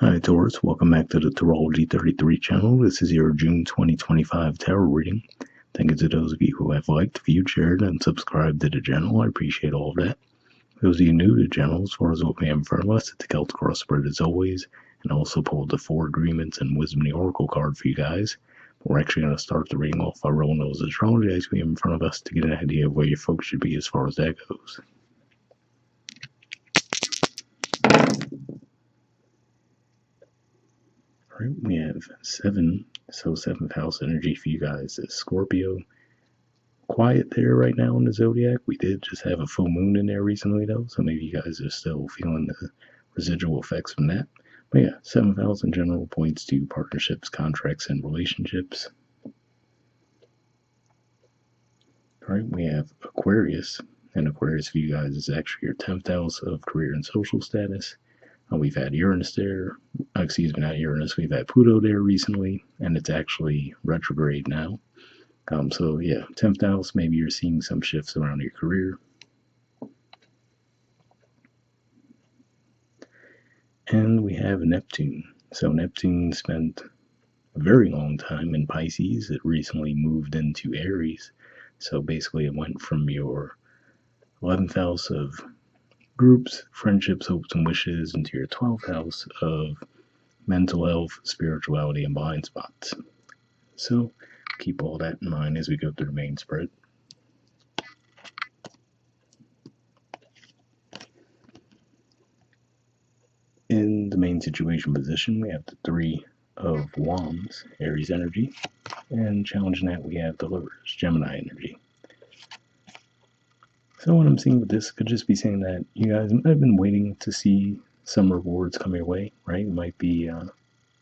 Hi Taurus, welcome back to the Taurology 33 channel. This is your June 2025 tarot reading. Thank you to those of you who have liked, viewed, shared, and subscribed to the channel. I appreciate all of that. For those of you new to the channel, as far as what we have in front of us, it's a Celtic crossword as always, and I also pulled the 4 agreements and Wisdom of the Oracle card for you guys. We're actually going to start the reading off by rolling those astrology as we have in front of us to get an idea of where your folks should be as far as that goes. Alright, we have 7, so 7th house energy for you guys is Scorpio. Quiet there right now in the zodiac. We did just have a full moon in there recently though, so maybe you guys are still feeling the residual effects from that. But yeah, 7th house in general points to partnerships, contracts, and relationships. Alright, we have Aquarius, and Aquarius for you guys is actually your 10th house of career and social status. We've had Uranus there, not Uranus, we've had Pluto there recently, and it's actually retrograde now. So yeah, 10th house, maybe you're seeing some shifts around your career. And we have Neptune. So Neptune spent a very long time in Pisces. It recently moved into Aries. So basically it went from your 11th house of groups, friendships, hopes, and wishes into your 12th house of mental health, spirituality, and blind spots. So keep all that in mind as we go through the main spread. In the main situation position, we have the 3 of Wands, Aries energy, and challenging that we have the Lovers, Gemini energy. So what I'm seeing with this could just be saying that you guys might have been waiting to see some rewards come your way, right? It might be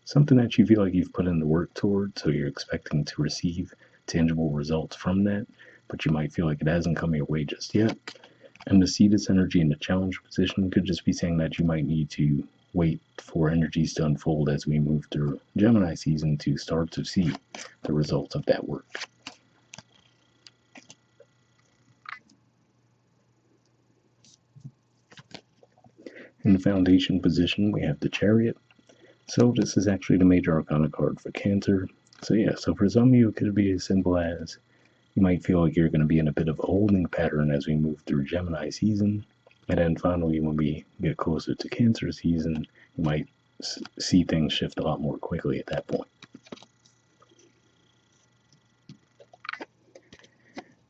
something that you feel like you've put in the work toward, so you're expecting to receive tangible results from that, but you might feel like it hasn't come your way just yet. And to see this energy in the challenge position could just be saying that you might need to wait for energies to unfold as we move through Gemini season to start to see the results of that work. In the foundation position, we have the Chariot. So this is actually the major arcana card for Cancer. So yeah, so for some of you, it could be as simple as you might feel like you're going to be in a bit of a holding pattern as we move through Gemini season. And then finally, when we get closer to Cancer season, you might see things shift a lot more quickly at that point.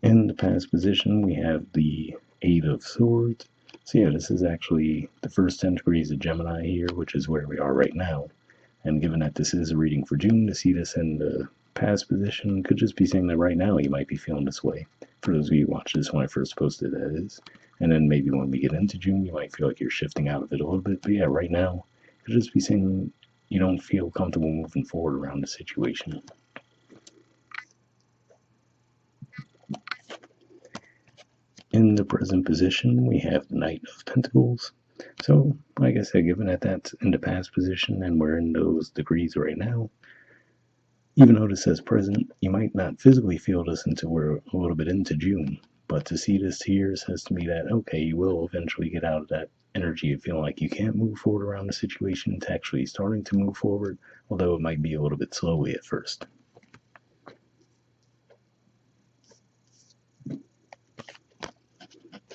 In the past position, we have the 8 of Swords. So yeah, this is actually the first 10 degrees of Gemini here, which is where we are right now. And given that this is a reading for June, to see this in the past position could just be saying that right now you might be feeling this way. For those of you who watched this when I first posted, that is. And then maybe when we get into June, you might feel like you're shifting out of it a little bit. But yeah, right now, it could just be saying you don't feel comfortable moving forward around the situation. In the present position, we have the Knight of Pentacles. So, like I said, given that that's in the past position and we're in those degrees right now, even though this says present, you might not physically feel this until we're a little bit into June. But to see this here says to me that, okay, you will eventually get out of that energy of feeling like you can't move forward around the situation to actually starting to move forward, although it might be a little bit slowly at first.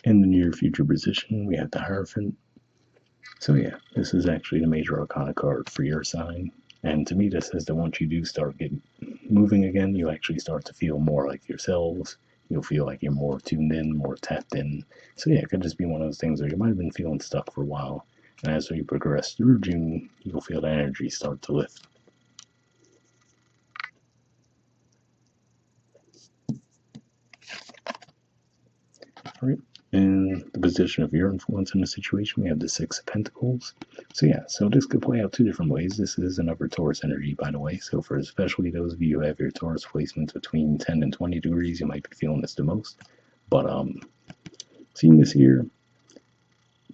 In the near future position, we have the Hierophant. So yeah, this is actually the major arcana card for your sign. And to me, this says that once you do start getting moving again, you actually start to feel more like yourselves. You'll feel like you're more tuned in, more tapped in. So yeah, it could just be one of those things where you might have been feeling stuck for a while. And as we progress through June, you'll feel the energy start to lift. All right. In the position of your influence in the situation, we have the 6 of Pentacles. So yeah, so this could play out 2 different ways. This is another Taurus energy, by the way. So for especially those of you who have your Taurus placements between 10 and 20 degrees, you might be feeling this the most. But seeing this here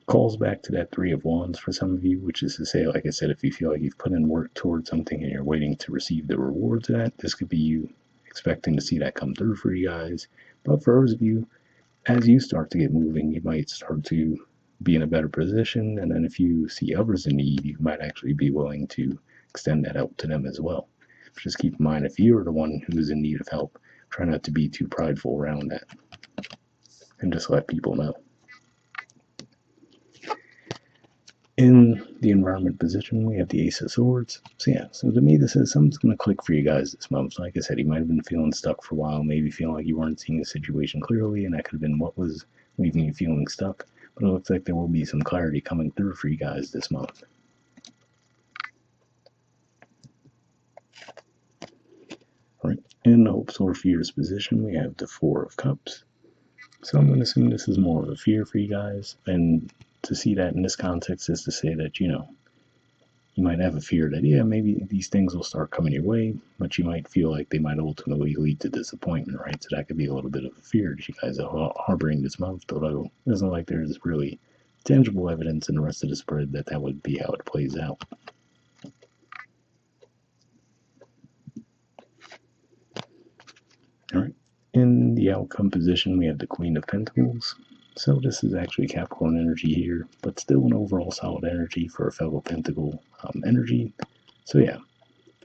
calls back to that 3 of Wands for some of you, which is to say, like I said, if you feel like you've put in work towards something and you're waiting to receive the rewards of that, this could be you expecting to see that come through for you guys. But for those of you, as you start to get moving, you might start to be in a better position. And then if you see others in need, you might actually be willing to extend that help to them as well. Just keep in mind, if you're the one who's in need of help, try not to be too prideful around that and just let people know. In the environment position, we have the Ace of Swords. So yeah, so to me, this is something's going to click for you guys this month. Like I said, you might have been feeling stuck for a while, maybe feeling like you weren't seeing the situation clearly, and that could have been what was leaving you feeling stuck. But it looks like there will be some clarity coming through for you guys this month. All right, in the Hopes or Fears position, we have the Four of Cups. So I'm going to assume this is more of a fear for you guys, and to see that in this context is to say that, you might have a fear that, yeah, maybe these things will start coming your way, but you might feel like they might ultimately lead to disappointment, right? So that could be a little bit of a fear that you guys are harboring this month, although it doesn't like there's really tangible evidence in the rest of the spread that that would be how it plays out. All right. In the outcome position, we have the Queen of Pentacles. So this is actually Capricorn energy here, but still an overall solid energy for a fellow Pentacle energy. So yeah,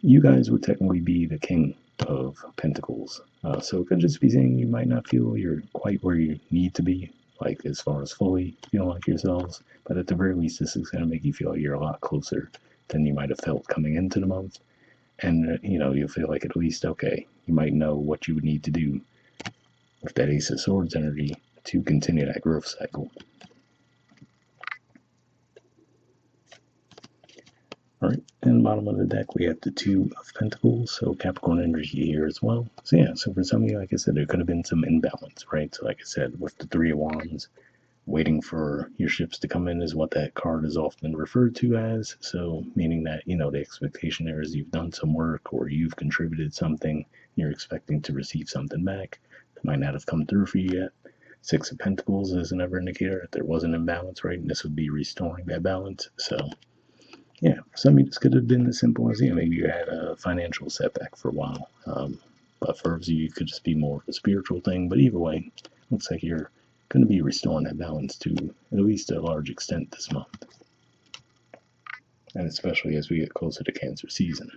you guys would technically be the King of Pentacles. So it could just be saying you might not feel you're quite where you need to be, like as far as fully feeling like yourselves, but at the very least, this is going to make you feel like you're a lot closer than you might have felt coming into the month. And, you'll feel like at least, okay, you might know what you would need to do with that Ace of Swords energy to continue that growth cycle. All right, and bottom of the deck, we have the Two of Pentacles, so Capricorn energy here as well. So yeah, so for some of you, like I said, there could have been some imbalance, right? So like I said, with the Three of Wands, waiting for your ships to come in is what that card is often referred to as. So meaning that, the expectation there is you've done some work or you've contributed something, you're expecting to receive something back. That might not have come through for you yet. Six of Pentacles is another indicator that there was an imbalance, right? And this would be restoring that balance. So yeah, some of this could have been as simple as, maybe you had a financial setback for a while. But for others of you, it could just be more of a spiritual thing. But either way, looks like you're going to be restoring that balance to at least a large extent this month. And especially as we get closer to Cancer season.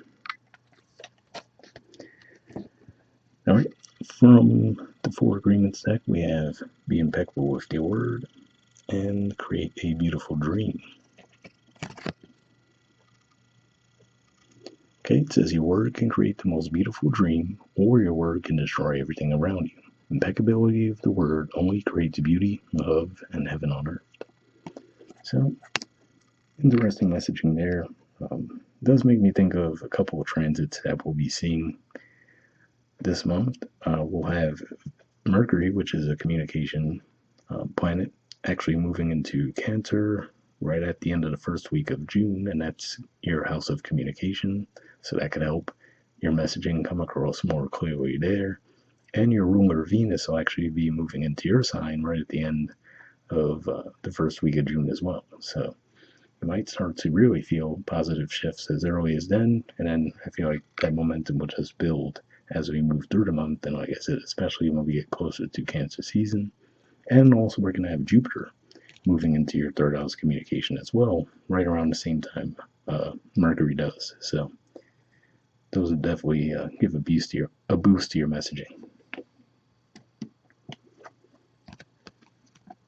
All right, from the Four Agreements deck, we have be impeccable with your word and create a beautiful dream. Okay, it says your word can create the most beautiful dream, or your word can destroy everything around you. Impeccability of the word only creates beauty, love, and heaven on earth. So, interesting messaging there. Does make me think of a couple of transits that we'll be seeing this month. We'll have Mercury, which is a communication planet, actually moving into Cancer right at the end of the first week of June, and that's your house of communication. So that could help your messaging come across more clearly there. And your ruler Venus will actually be moving into your sign right at the end of the first week of June as well. So you might start to really feel positive shifts as early as then, and then I feel like that momentum will just build as we move through the month. And like I said, especially when we get closer to Cancer season. And also we're going to have Jupiter moving into your third house communication as well, right around the same time Mercury does. So those would definitely give a boost to your messaging.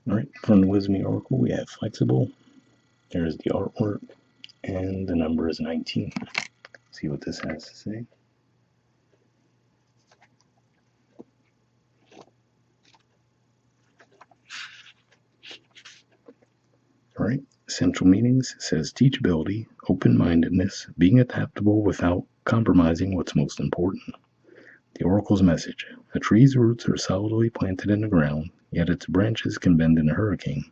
All right, from the Wisdom Oracle, we have Flexible. There's the artwork, and the number is 19. Let's see what this has to say. All right, essential meanings says teachability, open-mindedness, being adaptable without compromising what's most important. The Oracle's message: a tree's roots are solidly planted in the ground, yet its branches can bend in a hurricane,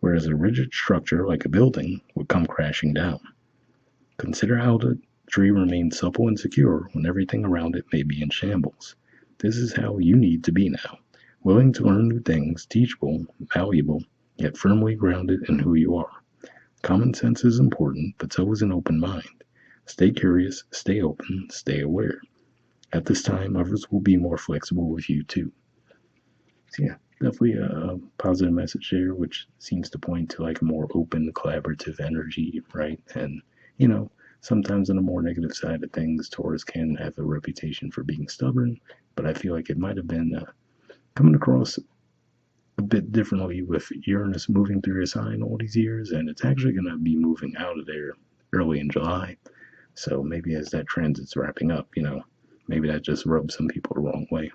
whereas a rigid structure like a building would come crashing down. Consider how the tree remains supple and secure when everything around it may be in shambles. This is how you need to be now, willing to learn new things, teachable, valuable, yet firmly grounded in who you are. Common sense is important, but so is an open mind. Stay curious, stay open, stay aware. At this time, others will be more flexible with you too. So yeah, definitely a positive message there, which seems to point to like a more open, collaborative energy, right? And, you know, sometimes on the more negative side of things, Taurus can have a reputation for being stubborn, but I feel like it might have been coming across a bit differently with Uranus moving through your sign all these years, and it's actually going to be moving out of there early in July. So maybe as that transit's wrapping up, maybe that just rubs some people the wrong way.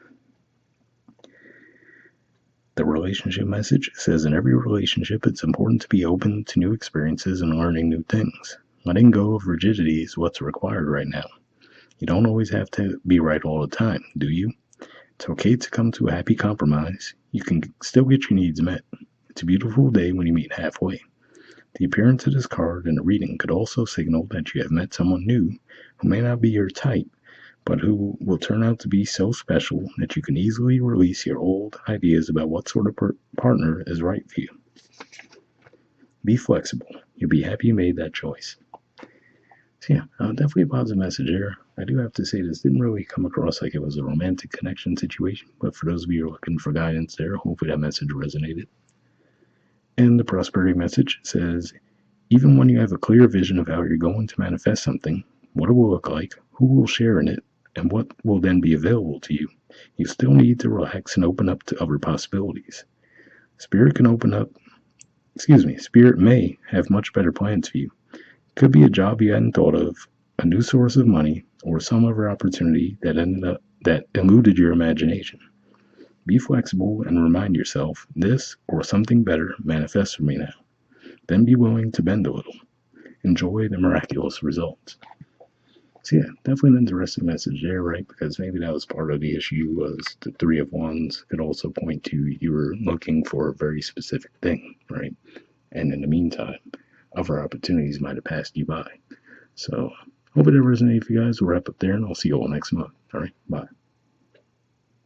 The relationship message says in every relationship, it's important to be open to new experiences and learning new things. Letting go of rigidity is what's required right now. You don't always have to be right all the time, do you? It's okay to come to a happy compromise. You can still get your needs met. It's a beautiful day when you meet halfway. The appearance of this card in a reading could also signal that you have met someone new who may not be your type, but who will turn out to be so special that you can easily release your old ideas about what sort of partner is right for you. Be flexible. You'll be happy you made that choice. So yeah, definitely a positive message there. I do have to say this didn't really come across like it was a romantic connection situation, but for those of you who are looking for guidance there, hopefully that message resonated. And the prosperity message says, even when you have a clear vision of how you're going to manifest something, what it will look like, who will share in it, and what will then be available to you, you still need to relax and open up to other possibilities. Spirit may have much better plans for you. Could be a job you hadn't thought of, a new source of money, or some other opportunity that eluded your imagination. Be flexible and remind yourself this or something better manifests for me now. Then be willing to bend a little. Enjoy the miraculous results. So yeah, definitely an interesting message there, right? Because maybe that was part of the issue was the Three of Wands could also point to you were looking for a very specific thing, right? And in the meantime, other opportunities might have passed you by. So hope it resonated for you guys. We'll wrap up there and I'll see you all next month. All right, bye.